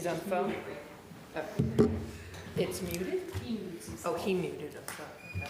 on phone? Oh. It's muted? He mutes his Oh, phone. he muted himself, okay.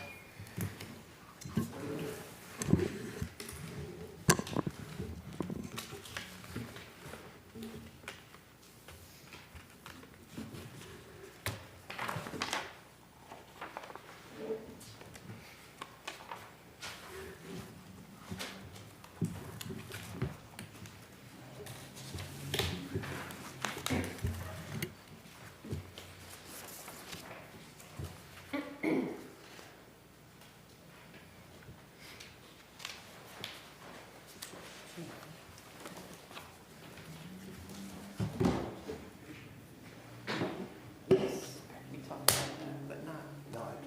Yes, we talked about that, but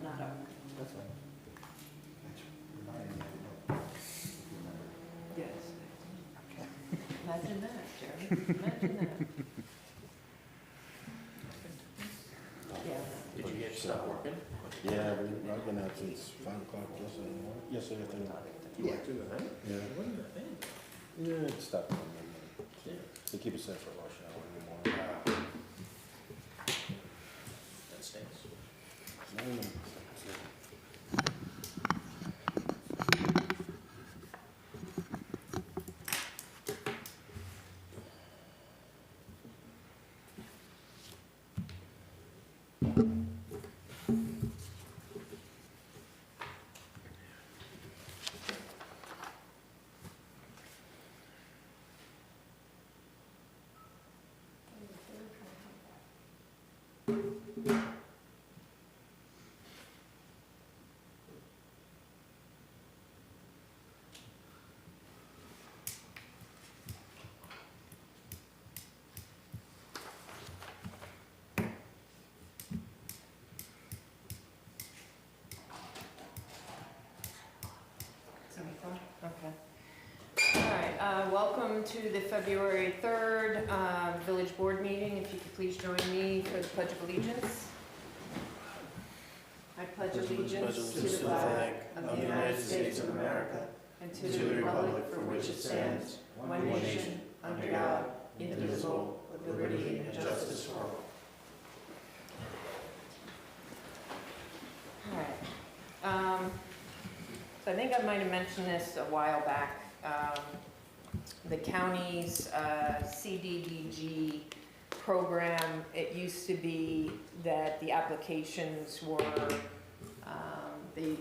not up. That's fine. Yes. Imagine that, Jerry, imagine that. Yeah. Did you get stuff working? Yeah, I've been out since 5 o'clock yesterday morning. Yesterday afternoon. You went through the thing? Yeah. What is that thing? Yeah, it stopped. Yeah. They keep it set for rush hour in the morning. That stinks. I don't know. Okay. All right, welcome to the February 3rd Village Board meeting. If you could please join me for the Pledge of Allegiance. I pledge allegiance to the flag of the United States of America and to the republic for which it stands, one nation, under God, indivisible, with liberty and justice for all. All right. So I think I might have mentioned this a while back. The county's CDBG program, it used to be that the applications were, the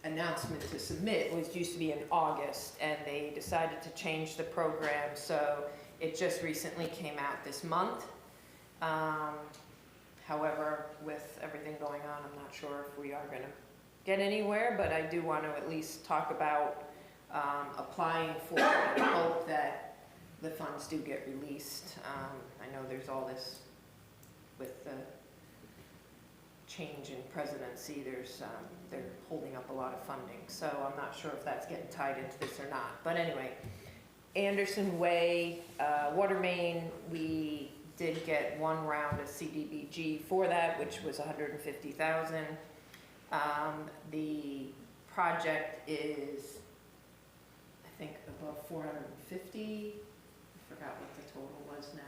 announcement to submit used to be in August, and they decided to change the program, so it just recently came out this month. However, with everything going on, I'm not sure if we are going to get anywhere, but I do want to at least talk about applying for it and hope that the funds do get released. I know there's all this with the change in presidency, they're holding up a lot of funding, so I'm not sure if that's getting tied into this or not. But anyway, Anderson Way water main, we did get one round of CDBG for that, which was $150,000. The project is, I think, above 450. I forgot what the total was now.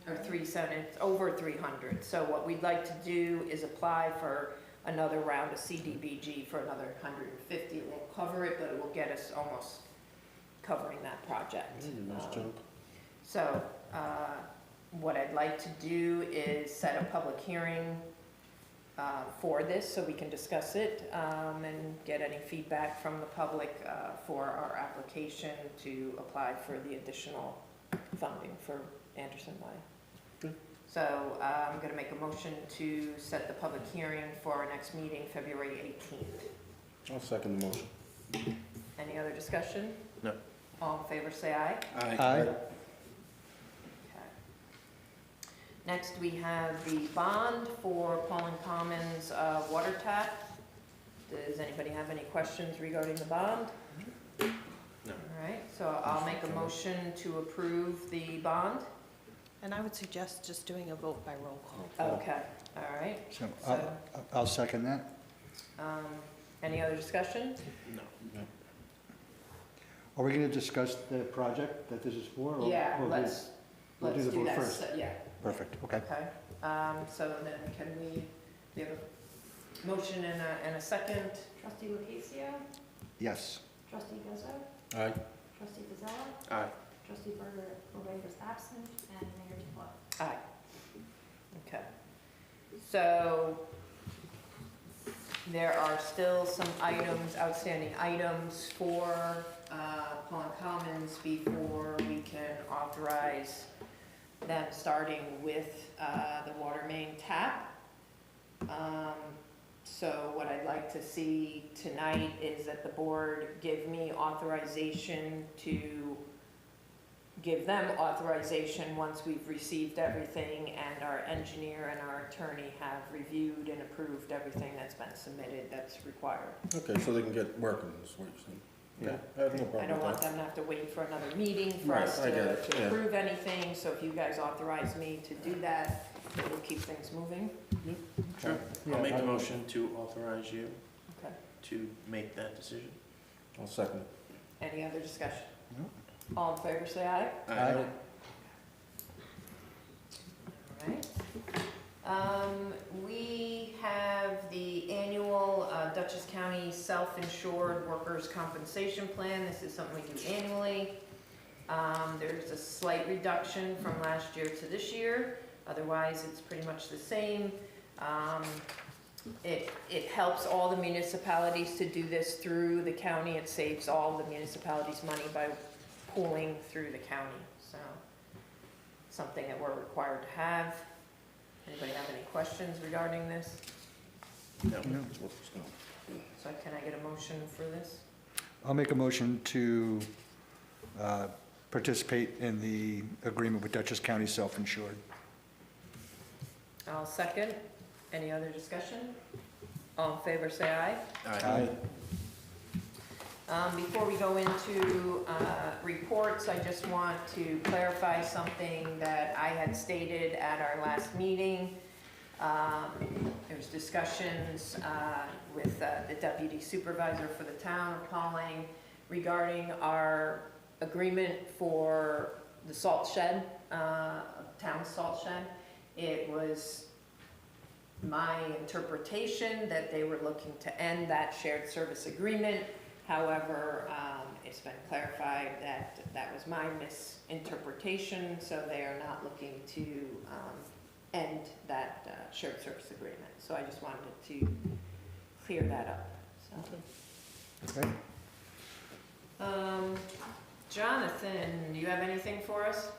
Or 370, it's over 300. So what we'd like to do is apply for another round of CDBG for another 150. It won't cover it, but it will get us almost covering that project. Nice jump. So what I'd like to do is set a public hearing for this so we can discuss it and get any feedback from the public for our application to apply for the additional funding for Anderson Way. So I'm going to make a motion to set the public hearing for our next meeting, February 18th. I'll second the motion. Any other discussion? No. All in favor, say aye. Aye. Okay. Next, we have the bond for Pauling Commons water tap. Does anybody have any questions regarding the bond? No. All right, so I'll make a motion to approve the bond. And I would suggest just doing a vote by roll call. Okay, all right. So So- I'll second that. Any other discussion? No. Are we going to discuss the project that this is for? or- Yeah, or let's We'll do let's the do vote that, first. yeah, Perfect, okay. okay. So then can we have a motion and a second? Trustee Lucacio, Yes. trustee Guzzo, Aye. trustee Gisella, Aye. trustee Berger is absent, and Mayor Duflo. Aye. Okay. So there are still some items, outstanding items for Pond Commons before we can authorize them starting with the water main tap. So what I'd like to see tonight is that the board give me authorization to give them authorization once we've received everything and our engineer and our attorney have reviewed and approved everything that's been submitted that's required. Okay, so they can get working, is what you're saying? Yeah, I have no I problem don't want with that. them to have to wait for another meeting for Right, us I get it, to yeah. approve anything, so if you guys authorize me to do that, it will keep things moving. Sure. Yeah, I'll make I- a motion to authorize you Okay. to make that decision. I'll second it. Any other discussion? No. All in favor, say aye. Aye. Alright. We have the annual Dutchess County Self-Insured Workers' Compensation Plan. This is something we do annually. There's a slight reduction from last year to this year. Otherwise, it's pretty much the same. It helps all the municipalities to do this through the county. It saves all the municipalities money by pooling through the county. So, something that we're required to have. Anybody have any questions regarding this? No. So can I get a motion for this? I'll make a motion to participate in the agreement with Dutchess County Self-Insured. I'll second. Any other discussion? All in favor, say aye. Aye. Before we go into reports, I just want to clarify something that I had stated at our last meeting. There was discussions with the deputy supervisor for the town of Pauling regarding our agreement for the salt shed, town salt shed. It was my interpretation that they were looking to end that shared service agreement. However, it's been clarified that that was my misinterpretation, so they are not looking to end that shared service agreement. So I just wanted to clear that up. So. Okay. Jonathan, do you have anything for us?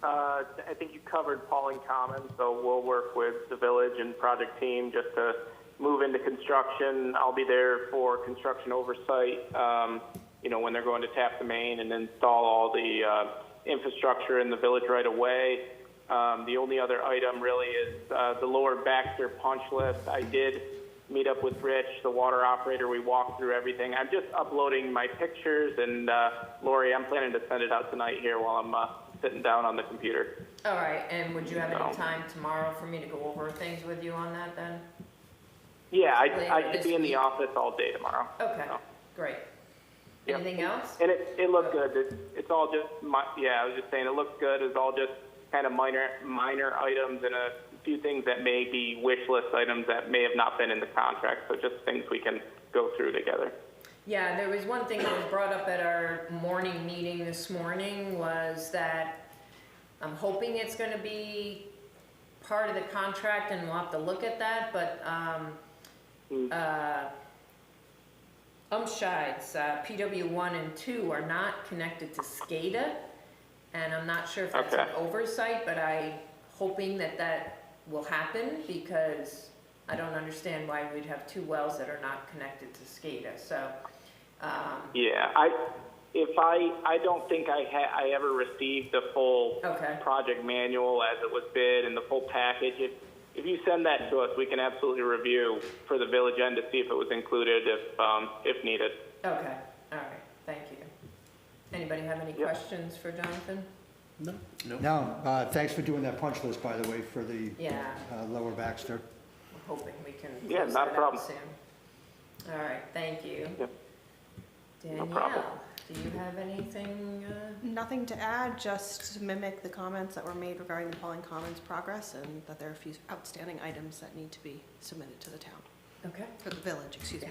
I think you covered Pauling Commons, so we'll work with the village and project team just to move into construction. I'll be there for construction oversight, when they're going to tap the main and install all the infrastructure in the village right away. The only other item really is the Lower Baxter punch list. I did meet up with Rich, the water operator. We walked through everything. I'm just uploading my pictures, and Lori, I'm planning to send it out tonight here while I'm sitting down on the computer. All right, and would you have any No. time tomorrow for me to go over things with you on that then? Yeah, Later I should this be in the week? office all day tomorrow. Okay, So, great. Yep. Anything else? And it looked good. It's all just, I was just saying, it looks good. It's all just kind of minor items and a few things that may be wish list items that may have not been in the contract. So just things we can go through together. Yeah, there was one thing that was brought up at our morning meeting this morning was that I'm hoping it's gonna be part of the contract and we'll have to look at that, but, Umschides, PW 1 and 2 are not connected to SCADA, and I'm not sure if that's an Okay. oversight, but I'm hoping that that will happen because I don't understand why we'd have two wells that are not connected to SCADA, so, Yeah, I don't think I ever received the full okay. project manual as it was bid and the full package. If you send that to us, we can absolutely review for the village end to see if it was included if needed. Okay, all right, thank you. Anybody have any Yep. questions for Jonathan? No. Now, thanks for doing that punch list, by the way, for the Yeah, Lower Baxter. I'm hoping we can Yeah, close not a that out problem. soon. All right, thank you. Yep. Danielle? problem. Do you have anything, Nothing to add, just to mimic the comments that were made regarding the Pauling Commons progress and that there are a few outstanding items that need to be submitted to the town, okay? or the village, excuse me.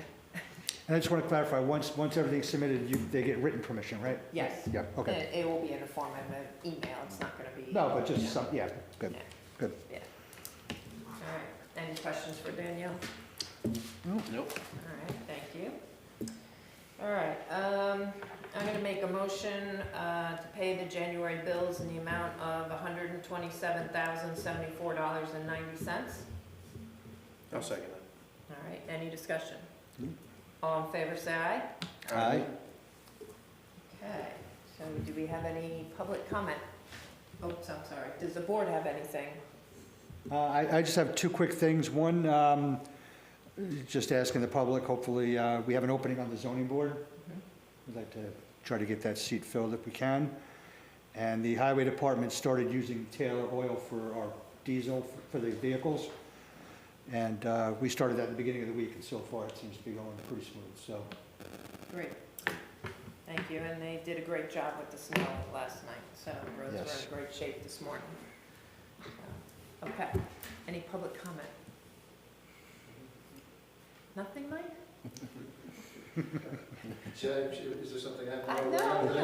And I just want to clarify, once everything's submitted, they get written permission, right? Yes. Yeah, okay. It will be in the form of an email, it's not gonna be. No, but just some, yeah, good, Yeah. good. Yeah. All right, any questions for Danielle? Nope. All right, thank you. All right, I'm gonna make a motion, to pay the January bills in the amount of $127,074.90. I'll second that. All right, any discussion? No. All in favor, say aye. Aye. Okay, so do we have any public comment? Oops, I'm sorry. Does the board have anything? I just have two quick things. One, just asking the public, hopefully, we have an opening on the zoning board. We'd like to try to get that seat filled if we can. And the highway department started using Taylor Oil for our diesel for the vehicles. And we started that at the beginning of the week, and so far it seems to be going pretty smooth, so. Great. Thank you, and they did a great job with the snow last night, so roads were Yes. in great shape this morning. Okay, any public comment? Nothing, Mike? Is there something I I know? know. No, no?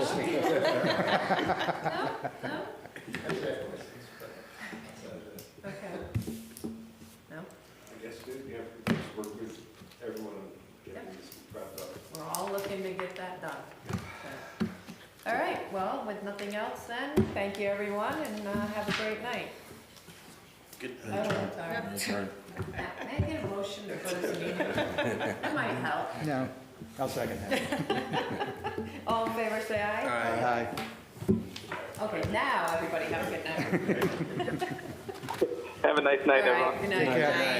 I just have questions, but, Okay. No? I guess we have to work with everyone on getting this wrapped up. We're all looking to get that done. So. All right, well, with nothing else then, thank you, everyone, and have a great night. Good. Oh, I'm sorry. May I get a motion to close the meeting? That might help. No, I'll second that. All in favor, say aye. Aye. Okay, now, everybody have a good night. Have a nice night, All everyone. right, good night. Take care. Good night.